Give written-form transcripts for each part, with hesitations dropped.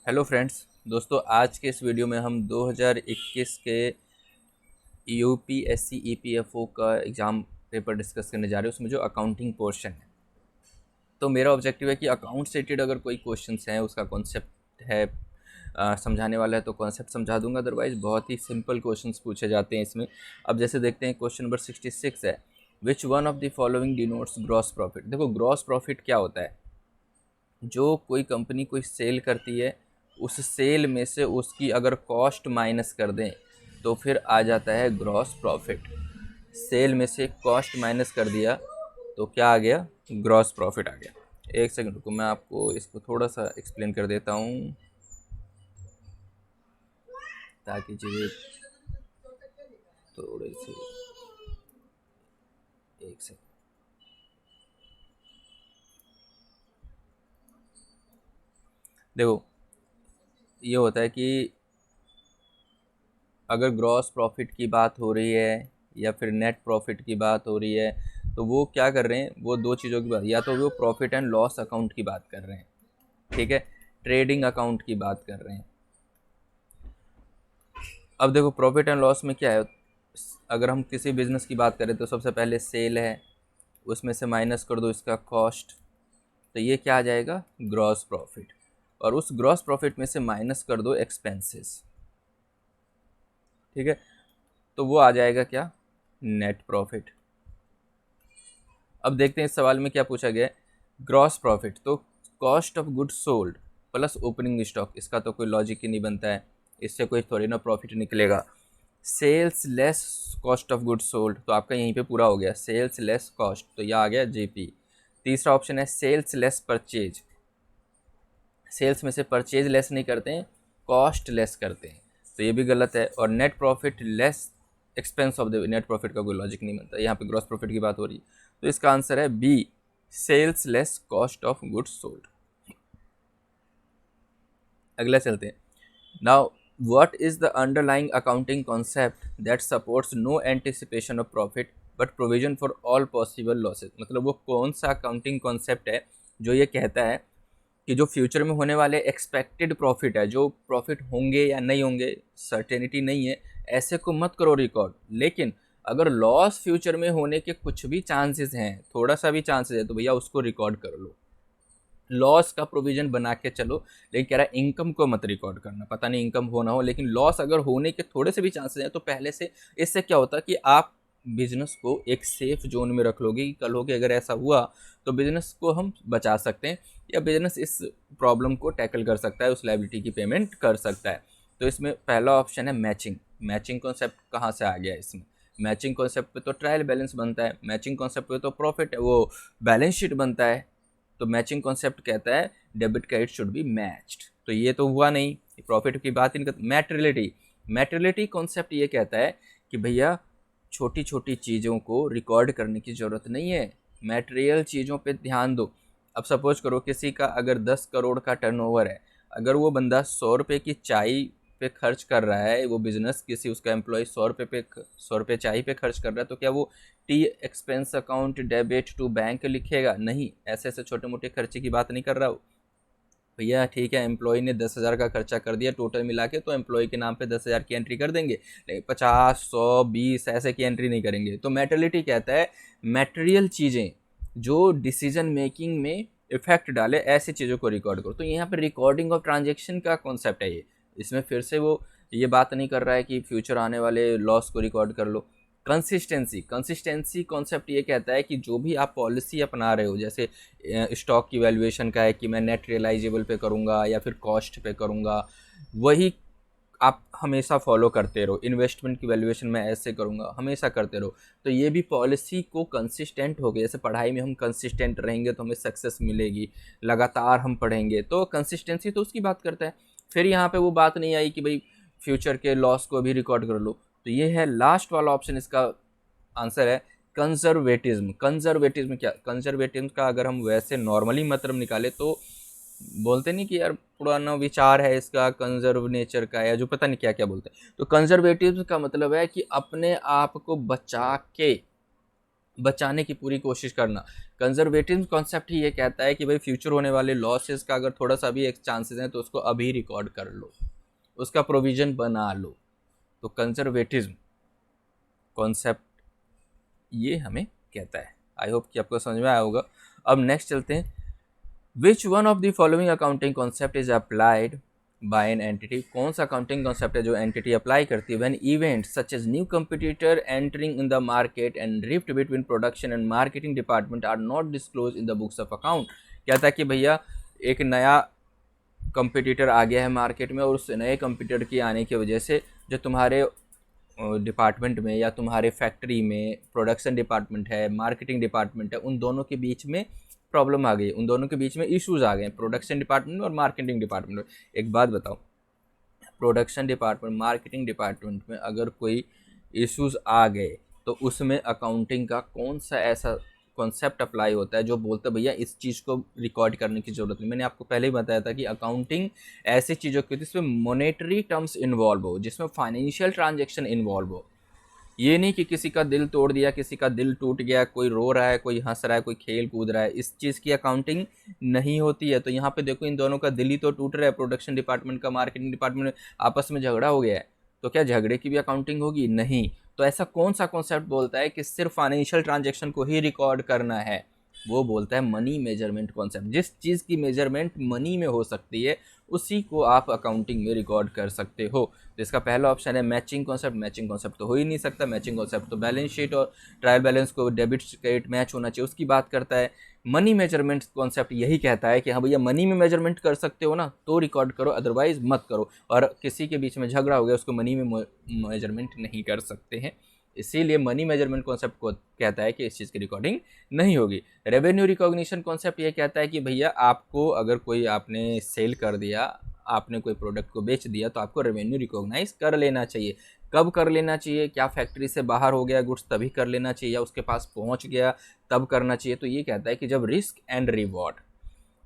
Hello friends. दोस्तों, आज के इस वीडियो में हम 2021 के यूपीएससी ईपीएफओ का एग्ज़ाम पेपर डिस्कस करने जा रहे हैं, उसमें जो अकाउंटिंग पोर्शन है। तो मेरा ऑब्जेक्टिव है कि अकाउंट से रिलेटेड अगर कोई क्वेश्चंस हैं, उसका कॉन्सेप्ट है समझाने वाला है तो कॉन्सेप्ट समझा दूंगा, अदरवाइज बहुत ही सिंपल क्वेश्चंस पूछे जाते हैं इसमें। अब जैसे देखते हैं, क्वेश्चन नंबर 66 है, which one of the following denotes gross profit. देखो, ग्रॉस प्रॉफिट क्या होता है? जो कोई कंपनी कोई सेल करती है, उस सेल में से उसकी अगर कॉस्ट माइनस कर दें तो फिर आ जाता है ग्रॉस प्रॉफिट। सेल में से कॉस्ट माइनस कर दिया तो क्या आ गया? ग्रॉस प्रॉफिट आ गया। एक सेकंड रुको, मैं आपको इसको थोड़ा सा एक्सप्लेन कर देता हूँ ताकि चीज़ें थोड़ी सी। एक सेकंड। देखो, ये होता है कि अगर ग्रॉस प्रॉफिट की बात हो रही है या फिर नेट प्रॉफिट की बात हो रही है, तो वो क्या कर रहे हैं? वो दो चीज़ों की बात, या तो वो प्रॉफिट एंड लॉस अकाउंट की बात कर रहे हैं, ठीक है, ट्रेडिंग अकाउंट की बात कर रहे हैं। अब देखो, प्रॉफिट एंड लॉस में क्या है? अगर हम किसी बिजनेस की बात करें तो सबसे पहले सेल है, उसमें से माइनस कर दो इसका कॉस्ट, तो ये क्या आ जाएगा? Gross profit. और उस ग्रॉस प्रॉफिट में से माइनस कर दो एक्सपेंसेस, ठीक है, तो वो आ जाएगा क्या? Net profit. अब देखते हैं इस सवाल में क्या पूछा गया है। ग्रॉस प्रॉफिट तो cost of goods sold plus opening stock, इसका तो कोई लॉजिक ही नहीं बनता है, इससे कोई थोड़ी ना प्रॉफिट निकलेगा। Sales less cost of goods sold, तो आपका यहीं पे पूरा हो गया, सेल्स लेस कॉस्ट, तो यह आ गया जेपी। तीसरा ऑप्शन है सेल्स लेस परचेज, सेल्स में से परचेज लेस नहीं करते हैं, कॉस्ट लेस करते हैं, तो ये भी गलत है। और net profit less expense of the net profit का कोई लॉजिक नहीं बनता, यहाँ पे ग्रॉस प्रॉफिट की बात हो रही है, तो इसका आंसर है B, sales less cost of goods sold. अगला चलते हैं। Now, what is the underlying accounting concept that supports no anticipation of profit but provision for all possible losses. मतलब वो कौन सा अकाउंटिंग कॉन्सेप्ट है जो ये कहता है कि जो फ्यूचर में होने वाले एक्सपेक्टेड प्रॉफिट है, जो प्रॉफिट होंगे या नहीं होंगे, सर्टेनिटी नहीं है, ऐसे को मत करो रिकॉर्ड, लेकिन अगर लॉस फ्यूचर में होने के कुछ भी चांसेस हैं, थोड़ा सा भी चांसेस है, तो भैया उसको रिकॉर्ड कर लो, लॉस का प्रोविजन बना के चलो। लेकिन कह रहा है इनकम को मत रिकॉर्ड करना, पता नहीं इनकम हो ना हो, लेकिन लॉस अगर होने के थोड़े से भी चांसेस हैं तो पहले से। इससे क्या होता है कि आप बिजनेस को एक सेफ जोन में रख लोगे कि कल हो के अगर ऐसा हुआ तो बिजनेस को हम बचा सकते हैं, या बिजनेस इस प्रॉब्लम को टैकल कर सकता है, उस लायबिलिटी की पेमेंट कर सकता है। तो इसमें पहला ऑप्शन है मैचिंग। मैचिंग कॉन्सेप्ट कहाँ से आ गया इसमें? मैचिंग कॉन्सेप्ट पे तो ट्रायल बैलेंस बनता है, मैचिंग कॉन्सेप्ट पे तो प्रॉफिट वो बैलेंस शीट बनता है। तो मैचिंग कॉन्सेप्ट कहता है debit credit should be matched, तो ये तो हुआ नहीं, प्रॉफिट की बात ही नहीं करता। मैटेरियलिटी, मैटेरियलिटी कॉन्सेप्ट ये कहता है कि भैया छोटी छोटी चीज़ों को रिकॉर्ड करने की ज़रूरत नहीं है, मैटेरियल चीज़ों पे ध्यान दो। अब सपोज करो किसी का अगर 10 करोड़ का टर्नओवर है, अगर वो बंदा 100 रुपये की चाय पे खर्च कर रहा है, वो बिजनेस किसी उसका एम्प्लॉय 100 रुपये चाय पे खर्च कर रहा है, तो क्या वो tea expense account debit to bank लिखेगा? नहीं, ऐसे ऐसे छोटे मोटे खर्चे की बात नहीं कर रहा हो भैया। ठीक है, एम्प्लॉय ने 10,000 का खर्चा कर दिया टोटल मिला के, तो एम्प्लॉय के नाम पे 10,000 की एंट्री कर देंगे, लेकिन 50, 100, 20 ऐसे की एंट्री नहीं करेंगे। तो मैटेरियलिटी कहता है मैटेरियल चीज़ें जो डिसीजन मेकिंग में इफेक्ट डाले, ऐसी चीज़ों को रिकॉर्ड करो। तो यहाँ पे रिकॉर्डिंग ऑफ ट्रांजेक्शन का कॉन्सेप्ट है ये। इसमें फिर से वो ये बात नहीं कर रहा है कि फ्यूचर आने वाले लॉस को रिकॉर्ड कर लो। कंसिस्टेंसी, कंसिस्टेंसी कॉन्सेप्ट ये कहता है कि जो भी आप पॉलिसी अपना रहे हो, जैसे स्टॉक की वैल्यूएशन का है कि मैं नेट रियलाइजेबल पे करूँगा या फिर कॉस्ट पे करूँगा, वही आप हमेशा फॉलो करते रहो। इन्वेस्टमेंट की वैल्यूएशन मैं ऐसे करूँगा, हमेशा करते रहो। तो ये भी पॉलिसी को कंसिस्टेंट हो गया, जैसे पढ़ाई में हम कंसिस्टेंट रहेंगे तो हमें सक्सेस मिलेगी, लगातार हम पढ़ेंगे, तो कंसिस्टेंसी तो उसकी बात करता है। फिर यहाँ पे वो बात नहीं आई कि भाई फ्यूचर के लॉस को भी रिकॉर्ड कर लो। तो ये है लास्ट वाला ऑप्शन, इसका आंसर है कंजर्वेटिज्म। कंजर्वेटिज्म क्या? कंजर्वेटिज्म का अगर हम वैसे नॉर्मली मतलब निकाले तो बोलते नहीं कि यार पुराना विचार है इसका, कंजर्व नेचर का, या जो पता नहीं क्या क्या बोलते हैं। तो कंजर्वेटिव का मतलब है कि अपने आप को बचा के बचाने की पूरी कोशिश करना। कंजर्वेटिव कॉन्सेप्ट ही ये कहता है कि भाई फ्यूचर होने वाले लॉसेस का अगर थोड़ा सा भी एक चांसेस हैं तो उसको अभी रिकॉर्ड कर लो, उसका प्रोविजन बना लो। तो कंजर्वेटिज्म कॉन्सेप्ट ये हमें कहता है। आई होप कि आपको समझ में आया होगा। अब नेक्स्ट चलते हैं, which one of the following accounting concept is applied by an entity. कौन सा अकाउंटिंग कॉन्सेप्ट है जो एंटिटी अप्लाई करती है when event such as new competitor entering in the market and rift between production and marketing department are not disclose in the books of account. क्या था कि भैया एक नया कंपटीटर आ गया है मार्केट में और उस नए कंपटीटर के आने की वजह से जो तुम्हारे डिपार्टमेंट में या तुम्हारे फैक्ट्री में प्रोडक्शन डिपार्टमेंट है, मार्केटिंग डिपार्टमेंट है, उन दोनों के बीच में प्रॉब्लम आ गई, उन दोनों के बीच में इश्यूज आ गए, प्रोडक्शन डिपार्टमेंट में और मार्केटिंग डिपार्टमेंट में। एक बात बताओ, प्रोडक्शन डिपार्टमेंट मार्केटिंग डिपार्टमेंट में अगर कोई इश्यूज आ गए तो उसमें अकाउंटिंग का कौन सा ऐसा कॉन्सेप्ट अप्लाई होता है जो बोलता है भैया इस चीज़ को रिकॉर्ड करने की ज़रूरत नहीं। मैंने आपको पहले ही बताया था कि अकाउंटिंग ऐसी चीज़ों की होती है जिसमें मॉनेटरी टर्म्स इन्वॉल्व हो, जिसमें फाइनेंशियल ट्रांजेक्शन इन्वॉल्व हो। ये नहीं कि किसी का दिल तोड़ दिया, किसी का दिल टूट गया, कोई रो रहा है, कोई हंस रहा है, कोई खेल कूद रहा है, इस चीज़ की अकाउंटिंग नहीं होती है। तो यहाँ पे देखो इन दोनों का दिल ही तो टूट रहा है, प्रोडक्शन डिपार्टमेंट का मार्केटिंग डिपार्टमेंट में आपस में झगड़ा हो गया है, तो क्या झगड़े की भी अकाउंटिंग होगी? नहीं। तो ऐसा कौन सा कॉन्सेप्ट बोलता है कि सिर्फ फाइनेंशियल ट्रांजेक्शन को ही रिकॉर्ड करना है? वो बोलता है मनी मेजरमेंट कॉन्सेप्ट। जिस चीज़ की मेजरमेंट मनी में हो सकती है उसी को आप अकाउंटिंग में रिकॉर्ड कर सकते हो। तो इसका पहला ऑप्शन है मैचिंग कॉन्सेप्ट। मैचिंग कॉन्सेप्ट तो हो ही नहीं सकता, मैचिंग कॉन्सेप्ट तो बैलेंस शीट और ट्रायल बैलेंस को डेबिट क्रेडिट मैच होना चाहिए उसकी बात करता है। मनी मेजरमेंट कॉन्सेप्ट यही कहता है कि हाँ भैया मनी में मेजरमेंट कर सकते हो ना तो रिकॉर्ड करो, अदरवाइज मत करो। और किसी के बीच में झगड़ा हो गया उसको मनी में मेजरमेंट नहीं कर सकते हैं, इसीलिए मनी मेजरमेंट कॉन्सेप्ट को कहता है कि इस चीज़ की रिकॉर्डिंग नहीं होगी। रेवेन्यू रिकॉग्निशन कॉन्सेप्ट ये कहता है कि भैया आपको अगर कोई आपने सेल कर दिया, आपने कोई प्रोडक्ट को बेच दिया तो आपको रेवेन्यू रिकॉग्नाइज कर लेना चाहिए। कब कर लेना चाहिए? क्या फैक्ट्री से बाहर हो गया गुड्स तभी कर लेना चाहिए या उसके पास पहुंच गया तब करना चाहिए? तो ये कहता है कि जब रिस्क एंड रिवॉर्ड,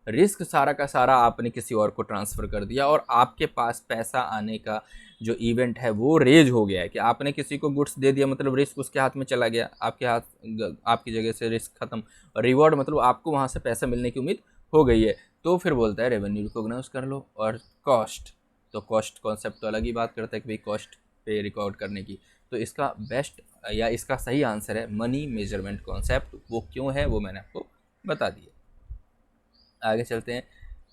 रिस्क सारा का सारा आपने किसी और को ट्रांसफ़र कर दिया और आपके पास पैसा आने का जो इवेंट है वो रेज हो गया है कि आपने किसी को गुड्स दे दिया, मतलब रिस्क उसके हाथ में चला गया, आपके हाथ आपकी जगह से रिस्क खत्म, और रिवॉर्ड मतलब आपको वहाँ से पैसा मिलने की उम्मीद हो गई है, तो फिर बोलता है रेवेन्यू रिकॉग्नाइज कर लो। और कॉस्ट, तो कॉस्ट कॉन्सेप्ट तो अलग ही बात करता है कि भाई कॉस्ट पे रिकॉर्ड करने की। तो इसका बेस्ट या इसका सही आंसर है मनी मेजरमेंट कॉन्सेप्ट। वो क्यों है वो मैंने आपको बता दिया। आगे चलते हैं,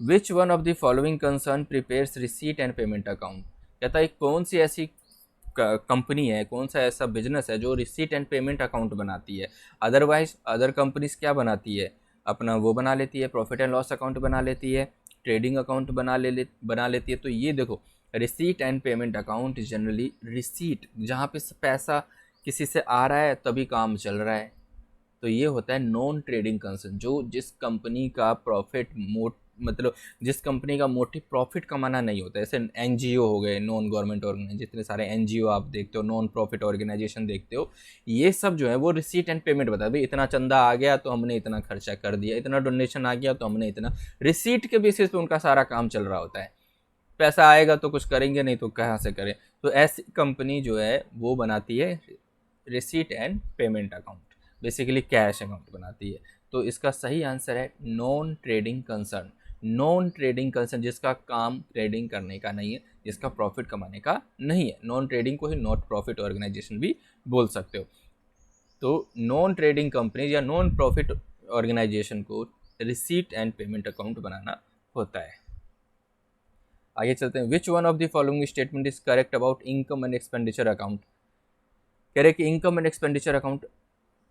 which one of the following concern prepares receipt and payment account. कहता है कौन सी ऐसी कंपनी है, कौन सा ऐसा बिजनेस है जो रिसीट एंड पेमेंट अकाउंट बनाती है? अदरवाइज अदर कंपनीज क्या बनाती है? अपना वो बना लेती है, प्रॉफिट एंड लॉस अकाउंट बना लेती है, ट्रेडिंग अकाउंट बना लेती है। तो ये देखो receipt and payment account generally receipt जहाँ पे पैसा किसी से आ रहा है तभी काम चल रहा है, तो ये होता है नॉन ट्रेडिंग कंसर्न। जो जिस कंपनी का प्रॉफिट मतलब जिस कंपनी का मोटिव प्रॉफिट कमाना नहीं होता, जैसे एनजीओ हो गए, नॉन गवर्नमेंट ऑर्गेनाइजेशन, जितने सारे एनजीओ आप देखते हो, नॉन प्रॉफिट ऑर्गेनाइजेशन देखते हो, ये सब जो है वो रिसीट एंड पेमेंट बताते भाई इतना चंदा आ गया तो हमने इतना खर्चा कर दिया, इतना डोनेशन आ गया तो हमने इतना, रिसीट के बेसिस पे उनका सारा काम चल रहा होता है। पैसा आएगा तो कुछ करेंगे, नहीं तो कहाँ से करें। तो ऐसी कंपनी जो है वो बनाती है receipt and payment account, basically cash account बनाती है। तो इसका सही आंसर है non trading concern. Non trading concern जिसका काम ट्रेडिंग करने का नहीं है, जिसका प्रॉफिट कमाने का नहीं है, नॉन ट्रेडिंग को ही नॉट प्रॉफिट ऑर्गेनाइजेशन भी बोल सकते हो। तो नॉन ट्रेडिंग कंपनी या नॉन प्रॉफिट ऑर्गेनाइजेशन को रिसीट एंड पेमेंट अकाउंट बनाना होता है। आगे चलते हैं, which one of the following statement is correct about income and expenditure account. कह रहे कि इनकम एंड एक्सपेंडिचर अकाउंट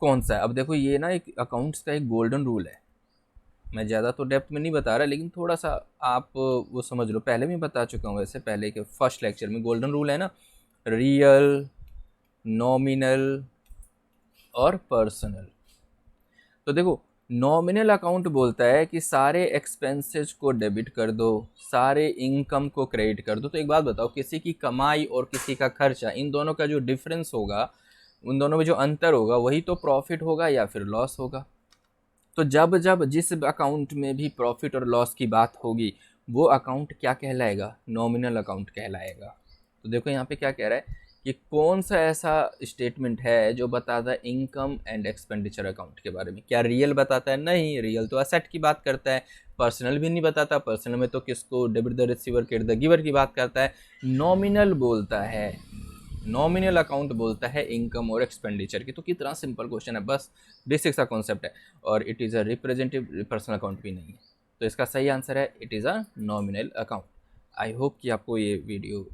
कौन सा है? अब देखो ये ना एक अकाउंट्स का एक गोल्डन रूल है, मैं ज़्यादा तो डेप्थ में नहीं बता रहा लेकिन थोड़ा सा आप वो समझ लो, पहले भी बता चुका हूँ वैसे पहले के फर्स्ट लेक्चर में। गोल्डन रूल है ना, रियल, नॉमिनल और पर्सनल। तो देखो नॉमिनल अकाउंट बोलता है कि सारे एक्सपेंसेस को डेबिट कर दो, सारे इनकम को क्रेडिट कर दो। तो एक बात बताओ, किसी की कमाई और किसी का खर्चा, इन दोनों का जो डिफरेंस होगा, उन दोनों में जो अंतर होगा वही तो प्रॉफिट होगा या फिर लॉस होगा। तो जब जब जिस अकाउंट में भी प्रॉफिट और लॉस की बात होगी वो अकाउंट क्या कहलाएगा? नॉमिनल अकाउंट कहलाएगा। तो देखो यहाँ पे क्या कह रहा है कि कौन सा ऐसा स्टेटमेंट है जो बताता है इनकम एंड एक्सपेंडिचर अकाउंट के बारे में। क्या रियल बताता है? नहीं, रियल तो असेट की बात करता है। पर्सनल भी नहीं बताता, पर्सनल में तो किसको, debit the receiver, credit the giver की बात करता है। नॉमिनल बोलता है, नॉमिनल अकाउंट बोलता है इनकम और एक्सपेंडिचर की। तो कितना सिंपल क्वेश्चन है, बस बेसिक सा कॉन्सेप्ट है। और it is a representative personal account भी नहीं है। तो इसका सही आंसर है it is a nominal account. I hope कि आपको ये वीडियो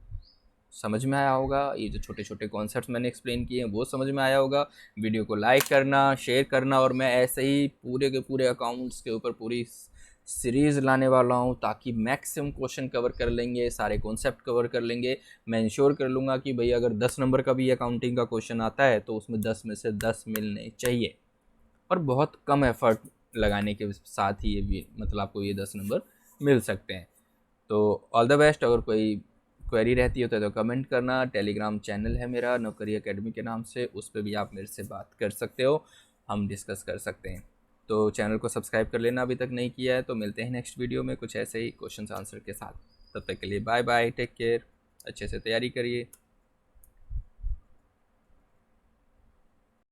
समझ में आया होगा, ये जो छोटे छोटे कॉन्सेप्ट्स मैंने एक्सप्लेन किए हैं वो समझ में आया होगा। वीडियो को लाइक करना, शेयर करना, और मैं ऐसे ही पूरे के पूरे अकाउंट्स के ऊपर पूरी सीरीज़ लाने वाला हूँ ताकि मैक्सिमम क्वेश्चन कवर कर लेंगे, सारे कॉन्सेप्ट कवर कर लेंगे। मैं इंश्योर कर लूँगा कि भाई अगर 10 नंबर का भी अकाउंटिंग का क्वेश्चन आता है तो उसमें 10 में से 10 मिलने चाहिए, और बहुत कम एफर्ट लगाने के साथ ही ये भी मतलब आपको ये 10 नंबर मिल सकते हैं। तो ऑल द बेस्ट। अगर कोई क्वेरी रहती हो तो कमेंट करना। टेलीग्राम चैनल है मेरा नौकरी एकेडमी के नाम से, उस पर भी आप मेरे से बात कर सकते हो, हम डिस्कस कर सकते हैं। तो चैनल को सब्सक्राइब कर लेना अभी तक नहीं किया है। तो मिलते हैं नेक्स्ट वीडियो में कुछ ऐसे ही क्वेश्चन आंसर के साथ। तब तक के लिए बाय बाय, टेक केयर, अच्छे से तैयारी करिए।